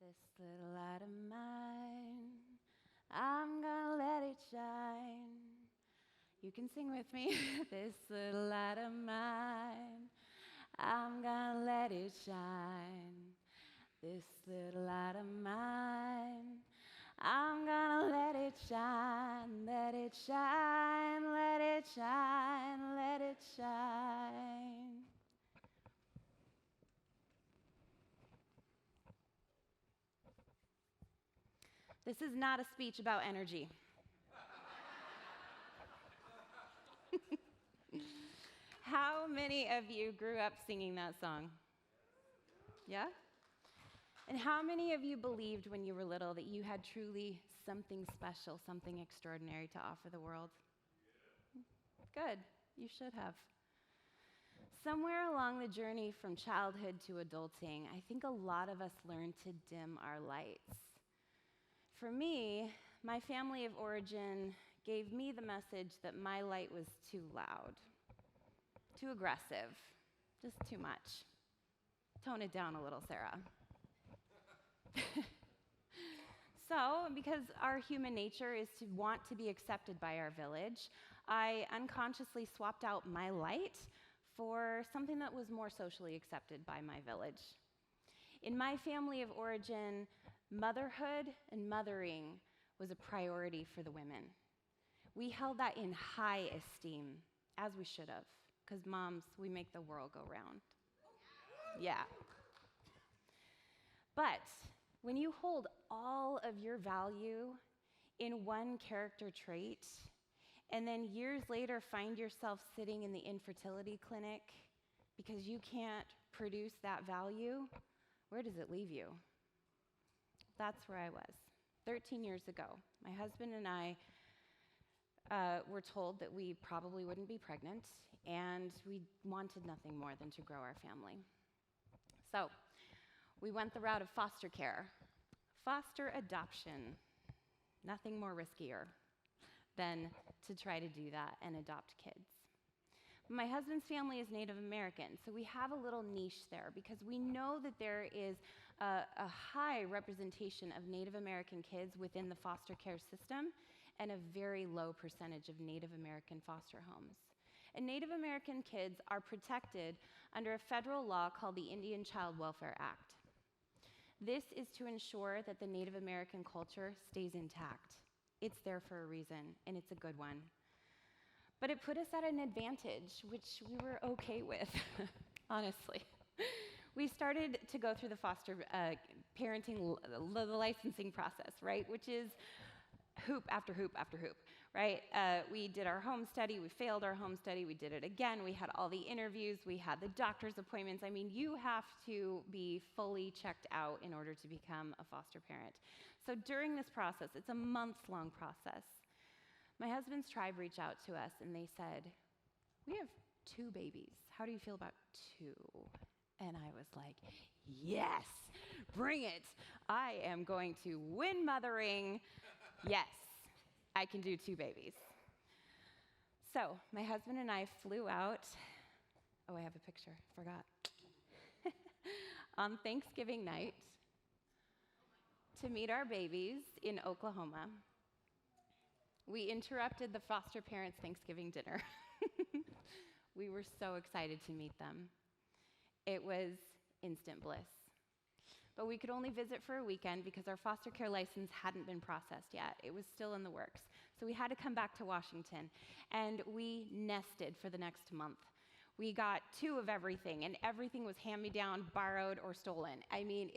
This little light of mine, I'm gonna let it shine. You can sing with me. This little light of mine, I'm gonna let it shine. This little light of mine, I'm gonna let it shine, let it shine, let it shine, let it shine. This is not a speech about energy. How many of you grew up singing that song? Yeah? And how many of you believed when you were little that you had truly something special, something extraordinary to offer the world? Good. You should have. Somewhere along the journey from childhood to adulting, I think a lot of us learned to dim our lights. For me, my family of origin gave me the message that my light was too loud, too aggressive, just too much. Tone it down a little, Sarah. So, because our human nature is to want to be accepted by our village, I unconsciously swapped out my light for something that was more socially accepted by my village. In my family of origin, motherhood and mothering was a priority for the women. We held that in high esteem, as we should have, because moms, we make the world go round. Yeah. But when you hold all of your value in one character trait, and then years later find yourself sitting in the infertility clinic because you can't produce that value, where does it leave you? That's where I was 13 years ago. My husband and I were told that we probably wouldn't be pregnant, and we wanted nothing more than to grow our family. So we went the route of foster care, foster adoption, nothing more riskier than to try to do that and adopt kids. My husband's family is Native American, so we have a little niche there because we know that there is a high representation of Native American kids within the foster care system and a very low percentage of Native American foster homes. And Native American kids are protected under a federal law called the Indian Child Welfare Act. This is to ensure that the Native American culture stays intact. It's there for a reason, and it's a good one. But it put us at an advantage, which we were okay with, honestly. We started to go through the foster parenting, the licensing process, right? Which is hoop after hoop after hoop, right? We did our home study, we failed our home study, we did it again, we had all the interviews, we had the doctor's appointments. I mean, you have to be fully checked out in order to become a foster parent. So during this process, it's a month-long process. My husband's tribe reached out to us and they said, "We have 2 babies. How do you feel about 2?" And I was like, yes, bring it. I am going to win mothering. Yes, I can do 2 babies. So my husband and I flew out. Oh, I have a picture, forgot. On Thanksgiving night to meet our babies in Oklahoma. We interrupted the foster parents' Thanksgiving dinner. We were so excited to meet them. It was instant bliss. But we could only visit for a weekend because our foster care license hadn't been processed yet. It was still in the works. So we had to come back to Washington, and we nested for the next month. We got 2 of everything, and everything was hand-me-down, borrowed, or stolen. I mean,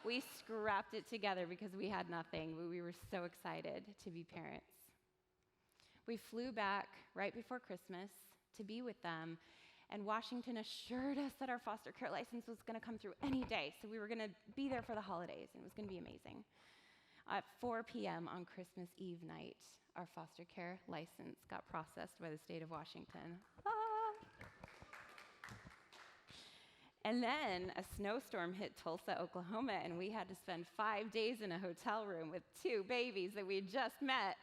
we scrapped it together because we had nothing. We were so excited to be parents. We flew back right before Christmas to be with them, and Washington assured us that our foster care license was going to come through any day, so we were going to be there for the holidays, and it was going to be amazing. At 4 p.m. on Christmas Eve night, our foster care license got processed by the state of Washington. And then a snowstorm hit Tulsa, Oklahoma, and we had to spend 5 days in a hotel room with 2 babies that we had just met.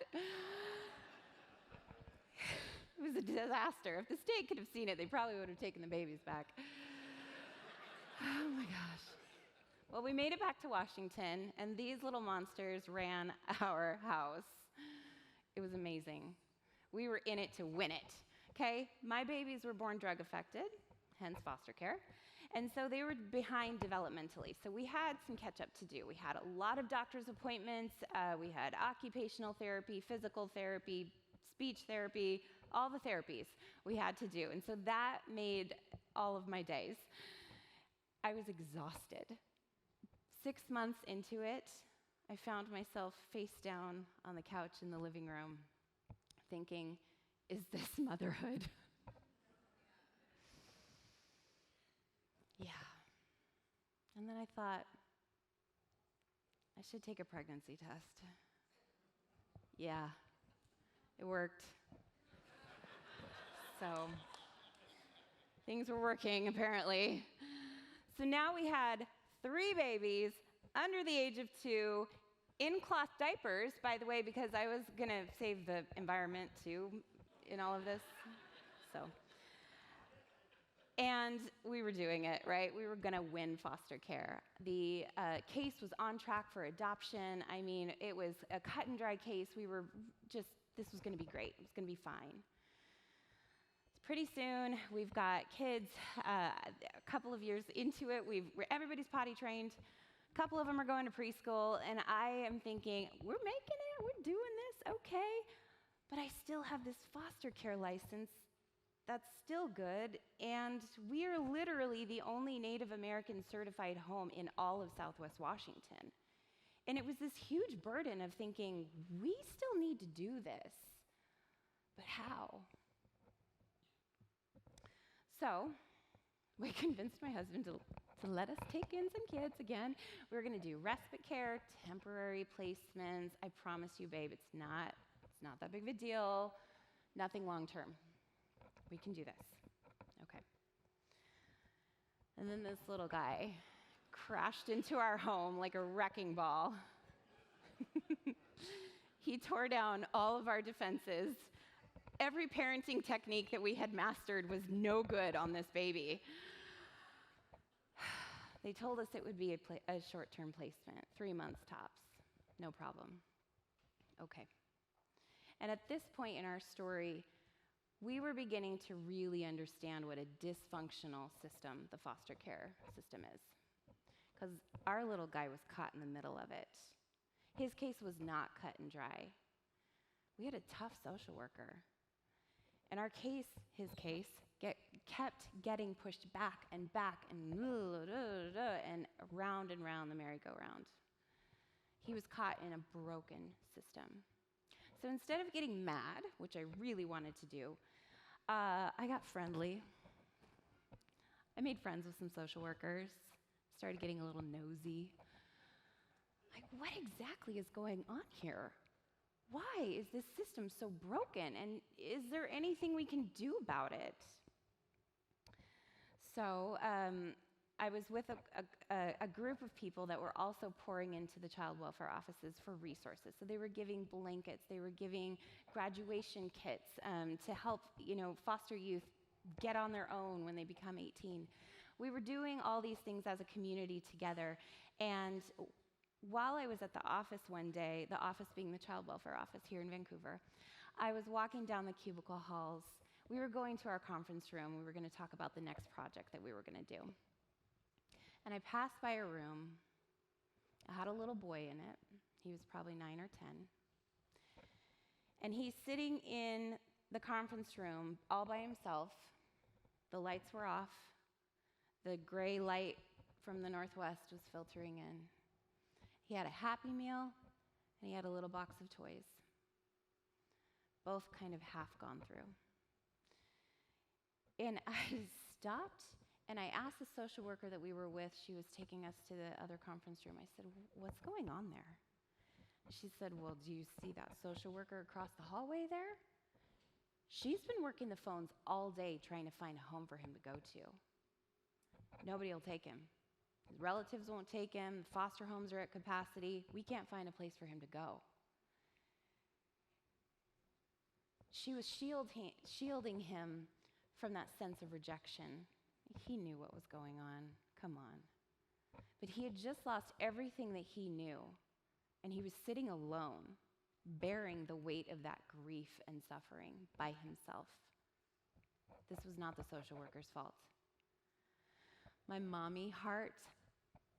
It was a disaster. If the state could have seen it, they probably would have taken the babies back. Oh my gosh. Well, we made it back to Washington, and these little monsters ran our house. It was amazing. We were in it to win it, okay? My babies were born drug affected, hence foster care, and so they were behind developmentally. So we had some catch up to do. We had a lot of doctor's appointments. We had occupational therapy, physical therapy, speech therapy, all the therapies we had to do. And so that made all of my days. I was exhausted. 6 months into it, I found myself face down on the couch in the living room thinking, is this motherhood? Yeah. And then I thought, I should take a pregnancy test. Yeah, it worked. So things were working, apparently. So now we had 3 babies under the age of 2 in cloth diapers, by the way, because I was going to save the environment too in all of this. So, and we were doing it, right? We were going to win foster care. The case was on track for adoption. I mean, it was a cut and dry case. This was going to be great. It was going to be fine. Pretty soon, we've got kids, a couple of years into it, everybody's potty trained. A couple of them are going to preschool, and I am thinking, we're making it, we're doing this, okay. But I still have this foster care license that's still good, and we are literally the only Native American certified home in all of Southwest Washington. And it was this huge burden of thinking, we still need to do this, but how? So we convinced my husband to let us take in some kids again. We were going to do respite care, temporary placements. I promise you, babe, it's not that big of a deal. Nothing long term. We can do this. Okay. And then this little guy crashed into our home like a wrecking ball. He tore down all of our defenses. Every parenting technique that we had mastered was no good on this baby. They told us it would be a short-term placement, 3 months tops, no problem. Okay. And at this point in our story, we were beginning to really understand what a dysfunctional system the foster care system is. Because our little guy was caught in the middle of it. His case was not cut and dry. We had a tough social worker. And his case, kept getting pushed back and round and round the merry-go-round. He was caught in a broken system. So instead of getting mad, which I really wanted to do, I got friendly. I made friends with some social workers, started getting a little nosy. Like, what exactly is going on here? Why is this system so broken? And is there anything we can do about it? So I was with a group of people that were also pouring into the child welfare offices for resources. So they were giving blankets, they were giving graduation kits to help, foster youth get on their own when they become 18. We were doing all these things as a community together. And while I was at the office one day, the office being the child welfare office here in Vancouver, I was walking down the cubicle halls. We were going to our conference room. We were going to talk about the next project that we were going to do. And I passed by a room. It had a little boy in it. He was probably 9 or 10. And he's sitting in the conference room all by himself. The lights were off. The gray light from the northwest was filtering in. He had a Happy Meal, and he had a little box of toys, both kind of half gone through. And I stopped, and I asked the social worker that we were with, she was taking us to the other conference room, I said, what's going on there? She said, well, do you see that social worker across the hallway there? She's been working the phones all day trying to find a home for him to go to. Nobody will take him. His relatives won't take him. Foster homes are at capacity. We can't find a place for him to go. She was shielding him from that sense of rejection. He knew what was going on. Come on. But he had just lost everything that he knew, and he was sitting alone, bearing the weight of that grief and suffering by himself. This was not the social worker's fault. My mommy heart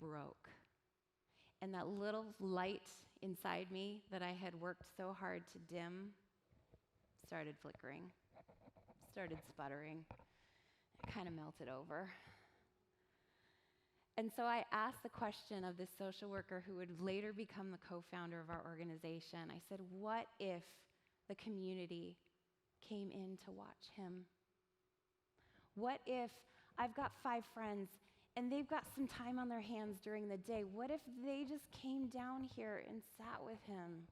broke. And that little light inside me that I had worked so hard to dim started flickering, started sputtering. It kind of melted over. And so I asked the question of this social worker who would later become the co-founder of our organization. I said, what if the community came in to watch him? What if I've got 5 friends and they've got some time on their hands during the day? What if they just came down here and sat with him,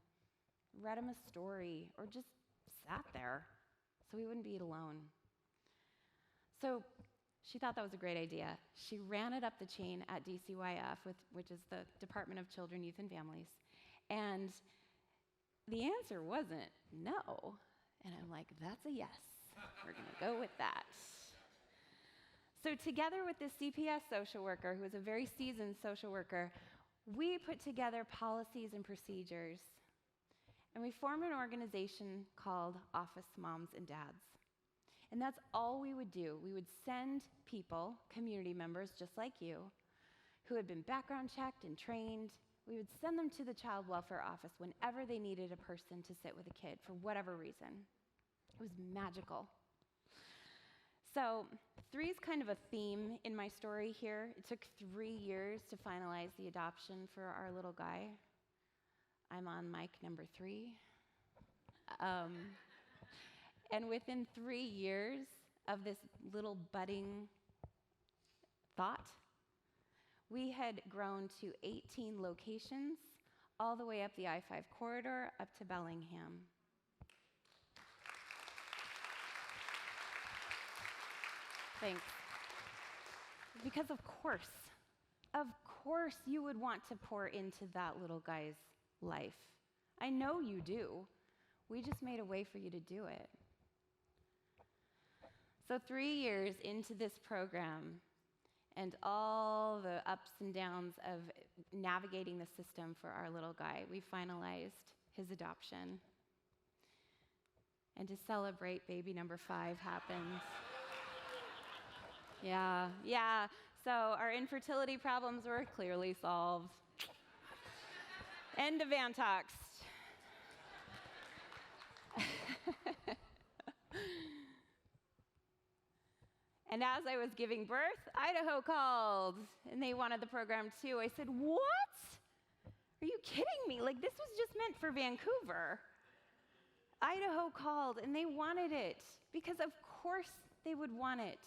read him a story, or just sat there so he wouldn't be alone? So she thought that was a great idea. She ran it up the chain at DCYF, which is the Department of Children, Youth, and Families. And the answer wasn't no. And I'm like, that's a yes. We're going to go with that. So together with this CPS social worker, who was a very seasoned social worker, we put together policies and procedures. And we formed an organization called Office Moms and Dads. And that's all we would do. We would send people, community members just like you, who had been background checked and trained. We would send them to the child welfare office whenever they needed a person to sit with a kid for whatever reason. It was magical. So 3 is kind of a theme in my story here. It took 3 years to finalize the adoption for our little guy. I'm on mic number 3. And within 3 years of this little budding thought, we had grown to 18 locations, all the way up the I-5 corridor, up to Bellingham. Thanks. Because of course you would want to pour into that little guy's life. I know you do. We just made a way for you to do it. So 3 years into this program and all the ups and downs of navigating the system for our little guy, we finalized his adoption. And to celebrate, baby number 5 happened. Yeah. So our infertility problems were clearly solved. End of Antox. And as I was giving birth, Idaho called, and they wanted the program too. I said, what? Are you kidding me? Like, this was just meant for Vancouver. Idaho called, and they wanted it, because of course they would want it.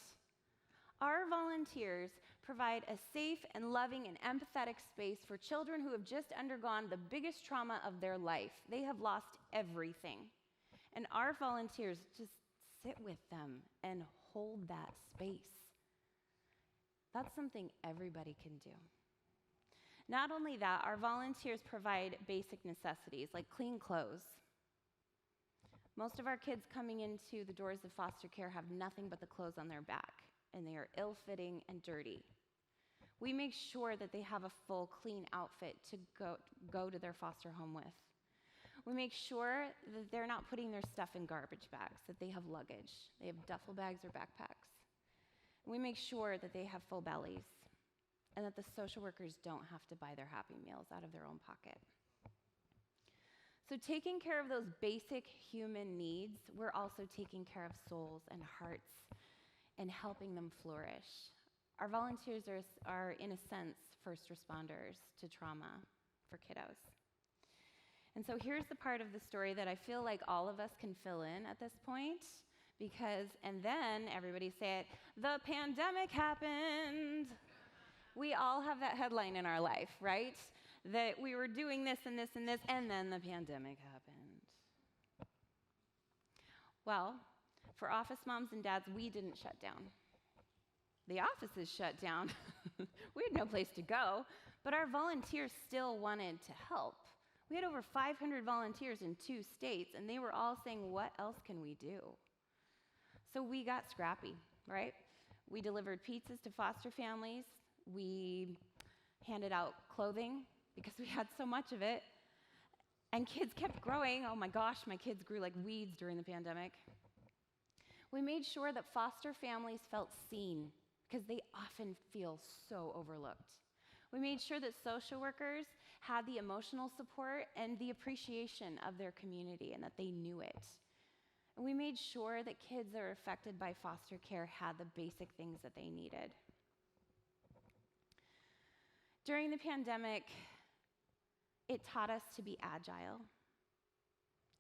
Our volunteers provide a safe and loving and empathetic space for children who have just undergone the biggest trauma of their life. They have lost everything. And our volunteers just sit with them and hold that space. That's something everybody can do. Not only that, our volunteers provide basic necessities like clean clothes. Most of our kids coming into the doors of foster care have nothing but the clothes on their back, and they are ill-fitting and dirty. We make sure that they have a full, clean outfit to go to their foster home with. We make sure that they're not putting their stuff in garbage bags, that they have luggage. They have duffel bags or backpacks. We make sure that they have full bellies and that the social workers don't have to buy their Happy Meals out of their own pocket. So taking care of those basic human needs, we're also taking care of souls and hearts and helping them flourish. Our volunteers are, in a sense, first responders to trauma for kiddos. And so here's the part of the story that I feel like all of us can fill in at this point, because, and then everybody say it, the pandemic happened. We all have that headline in our life, right? That we were doing this and this and this, and then the pandemic happened. Well, for Office Moms and Dads, we didn't shut down. The offices shut down. We had no place to go, but our volunteers still wanted to help. We had over 500 volunteers in 2 states, and they were all saying, what else can we do? So we got scrappy, right? We delivered pizzas to foster families. We handed out clothing because we had so much of it. And kids kept growing. Oh my gosh, my kids grew like weeds during the pandemic. We made sure that foster families felt seen because they often feel so overlooked. We made sure that social workers had the emotional support and the appreciation of their community and that they knew it. And we made sure that kids that are affected by foster care had the basic things that they needed. During the pandemic, it taught us to be agile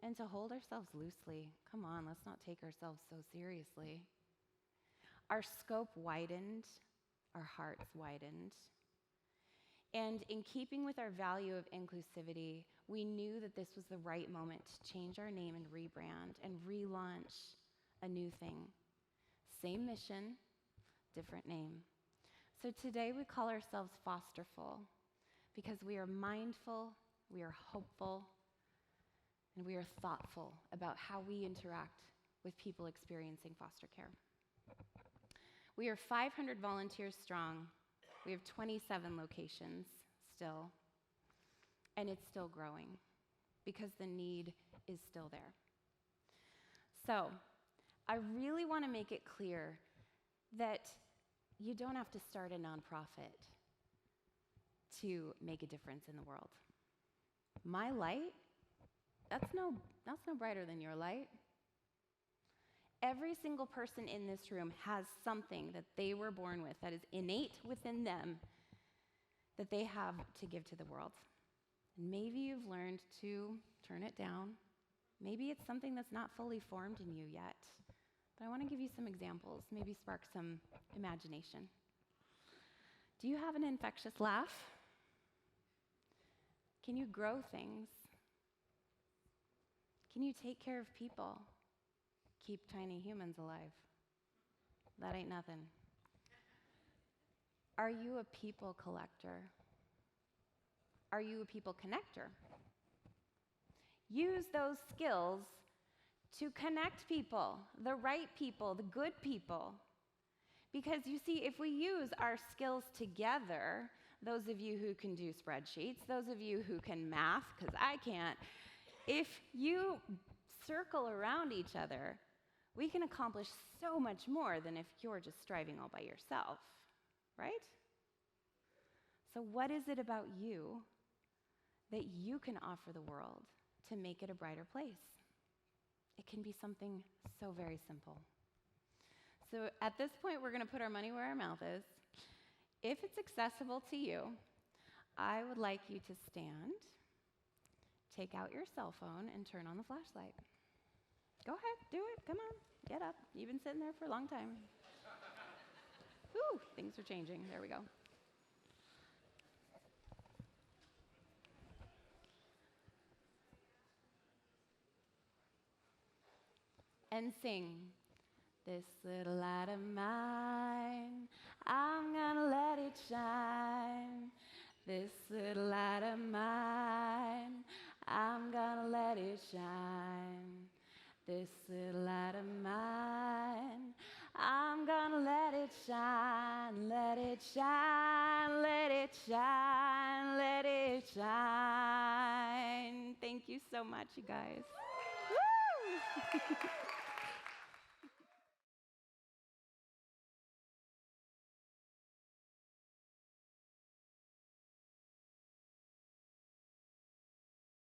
and to hold ourselves loosely. Come on, let's not take ourselves so seriously. Our scope widened, our hearts widened. And in keeping with our value of inclusivity, we knew that this was the right moment to change our name and rebrand and relaunch a new thing. Same mission, different name. So today we call ourselves Fosterful because we are mindful, we are hopeful, and we are thoughtful about how we interact with people experiencing foster care. We are 500 volunteers strong. We have 27 locations still, and it's still growing because the need is still there. So, I really want to make it clear that you don't have to start a nonprofit to make a difference in the world. My light, that's no brighter than your light. Every single person in this room has something that they were born with that is innate within them that they have to give to the world. And maybe you've learned to turn it down. Maybe it's something that's not fully formed in you yet. But I want to give you some examples, maybe spark some imagination. Do you have an infectious laugh? Can you grow things? Can you take care of people? Keep tiny humans alive? That ain't nothing. Are you a people collector? Are you a people connector? Use those skills to connect people, the right people, the good people. Because you see, if we use our skills together, those of you who can do spreadsheets, those of you who can math, because I can't, if you circle around each other, we can accomplish so much more than if you're just striving all by yourself, right? So what is it about you that you can offer the world to make it a brighter place? It can be something so very simple. So at this point, we're going to put our money where our mouth is. If it's accessible to you, I would like you to stand, take out your cell phone, and turn on the flashlight. Go ahead, do it. Come on, get up. You've been sitting there for a long time. Whew, things are changing. There we go. And sing, "This little light of mine, I'm gonna let it shine. This little light of mine, I'm gonna let it shine. This little light of mine, I'm gonna let it shine, let it shine, let it shine, let it shine." Thank you so much, you guys. Woo!